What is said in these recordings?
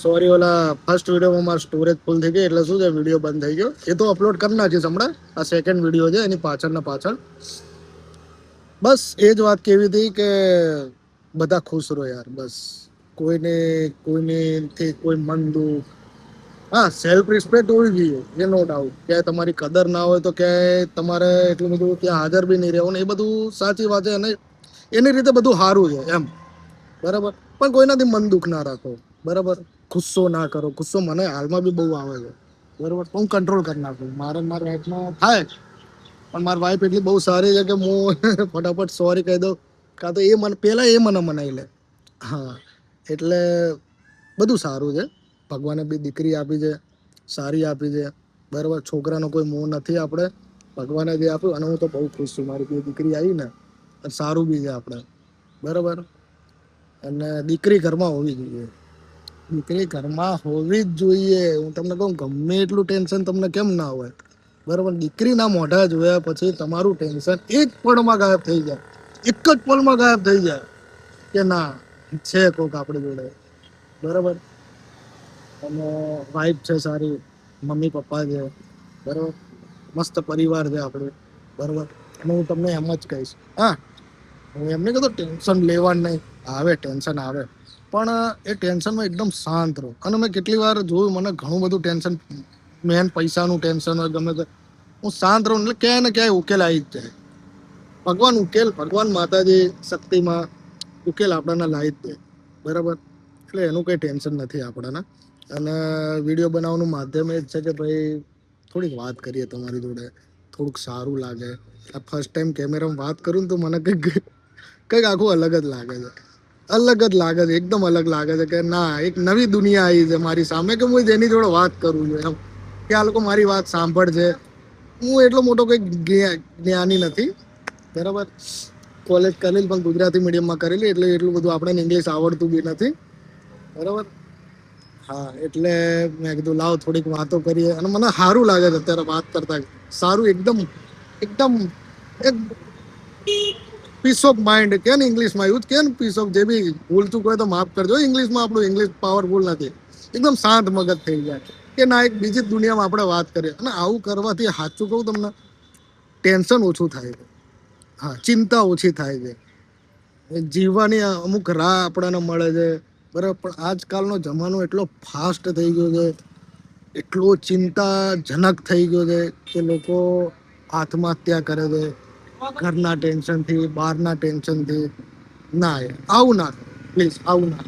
Sorry, ઓલા first વિડીયોમાં મારો storage full થઈ ગઈ એટલે શું છે, વિડીયો બંધ થઈ ગયો. એ તો અપલોડ કરી નાખીશ હમણાં. આ સેકન્ડ વિડીયો છે એની પાછળ. બસ એ જ વાત કેવી હતી કે બધા ખુશ રહો યાર. બસ કોઈને કોઈ મન દુઃખ. હા, સેલ્ફ રિસ્પેક્ટ હોવી જોઈએ, એ નો ડાઉટ. ક્યાંય તમારી કદર ના હોય તો ક્યાંય તમારે એટલું બધું ત્યાં હાજર બી નહીં રહેવું ને, એ બધું સાચી વાત છે. અને એની રીતે બધું સારું છે એમ, બરાબર. પણ કોઈનાથી મન દુઃખ ના રાખો, બરાબર. ગુસ્સો ના કરો. ગુસ્સો મને હાલમાં બી બહુ આવે છે, બરાબર. હું કંટ્રોલ કરી નાખું. મારા વાઈફમાં થાય, પણ મારી વાઈફ એટલી બહુ સારી છે કે હું ફટાફટ સોરી કહી દઉં. કાં તો પહેલા એ મને મનાઈ લે. હા, એટલે બધું સારું છે. ભગવાને બી દીકરી આપી છે, સારી આપી છે, બરાબર. છોકરાનો કોઈ મોહ નથી આપણે, ભગવાને જે આપ્યું. અને હું તો બહુ ખુશ છું. મારી બે દીકરી આવી ને, સારું બી છે આપણે, બરાબર. અને દીકરી ઘરમાં હોવી જોઈએ. દીકરી ઘરમાં હોવી જ જોઈએ. હું તમને કહું, ગમે એટલું ટેન્શન તમને કેમ ના હોય, બરાબર. દીકરીના મોઢા જોયા પછી તમારું ટેન્શન એક પળમાં ગાયબ થઈ જાય. એક જ પળમાં ગાયબ થઈ જાય કે ના, છે કોક આપણી જોડે, બરાબર. અને વાઈફ છે સારી, મમ્મી પપ્પા છે, બરાબર. મસ્ત પરિવાર છે આપણું, બરાબર. અને હું તમને એમ જ કહીશ, હા, હું એમને કીધું ટેન્શન લેવાનું નહીં. આવે ટેન્શન આવે, પણ એ ટેન્શનમાં એકદમ શાંત રહો. અને મેં કેટલી વાર જોયું, મને ઘણું બધું ટેન્શન, મેન પૈસાનું ટેન્શન હોય, ગમે તે, હું શાંત રહું એટલે ક્યાંય ને ક્યાંય ઉકેલ આવી જ જાય. ભગવાન માતાજી શક્તિમાં ઉકેલ આપણાને લાવી જ દે, બરાબર. એટલે એનું કંઈ ટેન્શન નથી આપણાને. અને વિડીયો બનાવવાનું માધ્યમ એ જ છે કે ભાઈ થોડીક વાત કરીએ તમારી જોડે, થોડુંક સારું લાગે. આ ફર્સ્ટ ટાઈમ કેમેરામાં વાત કરું ને તો મને કંઈક આખું અલગ જ લાગે છે. અલગ જ લાગે છે, એકદમ અલગ લાગે છે કે ના, એક નવી દુનિયા આવી છે મારી સામે કે હું જેની જોડે વાત કરું છું એમ, કે આ લોકો મારી વાત સાંભળશે. હું એટલો મોટો કંઈક જ્ઞાની નથી, બરાબર. કોલેજ કરેલી પણ ગુજરાતી મીડિયમમાં કરેલી, એટલે એટલું બધું આપણે ઇંગ્લિશ આવડતું બી નથી, બરાબર. હા, એટલે મેં કીધું લાવ થોડીક વાતો કરીએ. અને મને સારું લાગે છે અત્યારે વાત કરતા. સારું, એકદમ એકદમ એક પીસ ઓફ માઇન્ડ કે ને ઇંગ્લિશમાં યુઝ કે ને, પીસ ઓફ. જે બી ભૂલચૂક હોય તો માફ કરજો. ઇંગ્લિશમાં આપણું ઇંગ્લિશ પાવરફુલ નથી. એકદમ શાંત મગજ થઈ જાય કે ના, એક બીજી જ દુનિયામાં આપણે વાત કરીએ. અને આવું કરવાથી, સાચું કહું તમને, ટેન્શન ઓછું થાય છે. હા, ચિંતા ઓછી થાય છે. જીવવાની અમુક રાહ આપણને મળે છે, બરાબર. પણ આજકાલનો જમાનો એટલો ફાસ્ટ થઈ ગયો છે, એટલો ચિંતાજનક થઈ ગયો છે કે લોકો આત્મહત્યા કરે છે, ઘરના ટેન્શનથી, બહારના ટેન્શનથી. ના, આવું ના, પ્લીઝ આવું ના.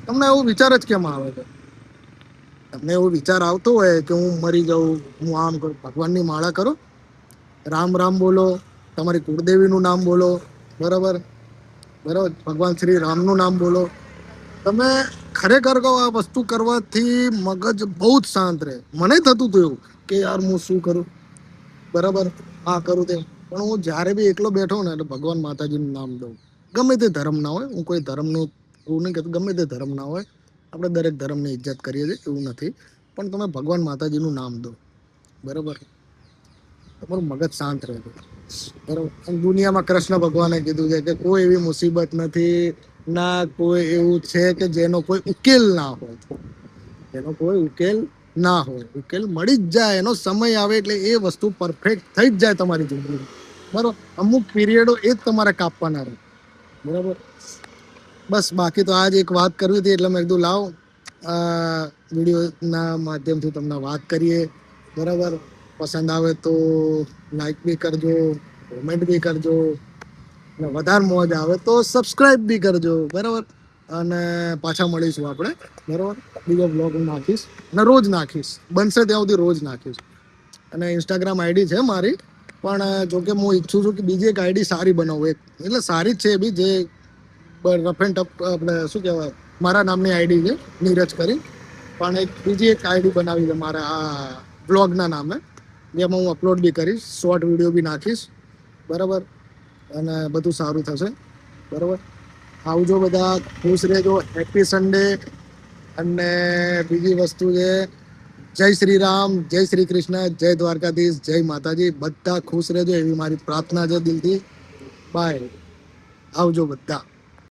તમને એવો વિચાર જ કેમ આવે છે? તમને એવો વિચાર આવતો હોય કે હું મરી જાઉં, હું આમ કરું? ભગવાનની માળા કરો, રામ રામ બોલો, તમારી કુળદેવીનું નામ બોલો, બરાબર. બરાબર, ભગવાન શ્રી રામનું નામ બોલો. તમે ખરેખર કહો, આ વસ્તુ કરવાથી મગજ બહુ જ શાંત રહે. મને થતું હતું એવું કે યાર હું શું કરું, બરાબર, આ કરું તે. પણ હું જ્યારે બી એકલો બેઠો ને, એટલે ભગવાન માતાજીનું નામ દઉં. ગમે તે ધર્મ ના હોય, હું કોઈ ધર્મનું એવું નહીં કહેતો. ગમે તે ધર્મ ના હોય, આપણે દરેક ધર્મની ઇજ્જત કરીએ છીએ, એવું નથી. પણ તમે ભગવાન માતાજીનું નામ દો, બરાબર. તમારું મગજ શાંત રહે, બરાબર. દુનિયામાં કૃષ્ણ ભગવાને કીધું છે કે કોઈ એવી મુસીબત નથી, ના કોઈ એવું છે કે જેનો કોઈ ઉકેલ ના હોય. એનો કોઈ ઉકેલ ના હોય. ઉકેલ મળી જ જાય. એનો સમય આવે એટલે એ વસ્તુ પરફેક્ટ થઈ જ જાય તમારી જિંદગીમાં, બરાબર. અમુક પીરિયડો એ જ તમારે કાપવાના રહે, બરાબર. બસ, બાકી તો આજ એક વાત કરવી હતી એટલે મેં કીધું લાવ વિડીયોના માધ્યમથી તમને વાત કરીએ, બરાબર. પસંદ આવે તો લાઈક બી કરજો, કોમેન્ટ બી કરજો, અને વધારે મોજ આવે તો સબસ્ક્રાઈબ બી કરજો, બરાબર. અને પાછા મળીશું આપણે, બરાબર. બીજો બ્લોગ હું નાખીશ, અને રોજ નાખીશ, બનશે ત્યાં સુધી રોજ નાખીશ. અને ઇન્સ્ટાગ્રામ આઈડી છે મારી, પણ જોકે હું ઈચ્છું છું કે બીજી એક આઈડી સારી બનાવું. એટલે સારી જ છે એ બી, જે રફ એન્ડ ટફ, આપણે શું કહેવાય, મારા નામની આઈડી છે, નીરજ કરી. પણ એક બીજી એક આઈડી બનાવી છે મારા આ બ્લોગના નામે, જેમાં હું અપલોડ બી કરીશ, શોર્ટ વિડીયો બી નાખીશ, બરાબર. અને બધું સારું થશે, બરાબર. આવજો બધા, ખુશ રહેજો, હેપી સન્ડે. અને બીજી વસ્તુ છે, જય શ્રી રામ, જય શ્રી કૃષ્ણ, જય દ્વારકાધીશ, જય માતાજી. બધા ખુશ રહેજો એવી મારી પ્રાર્થના છે દિલથી. બાય, આવજો બધા.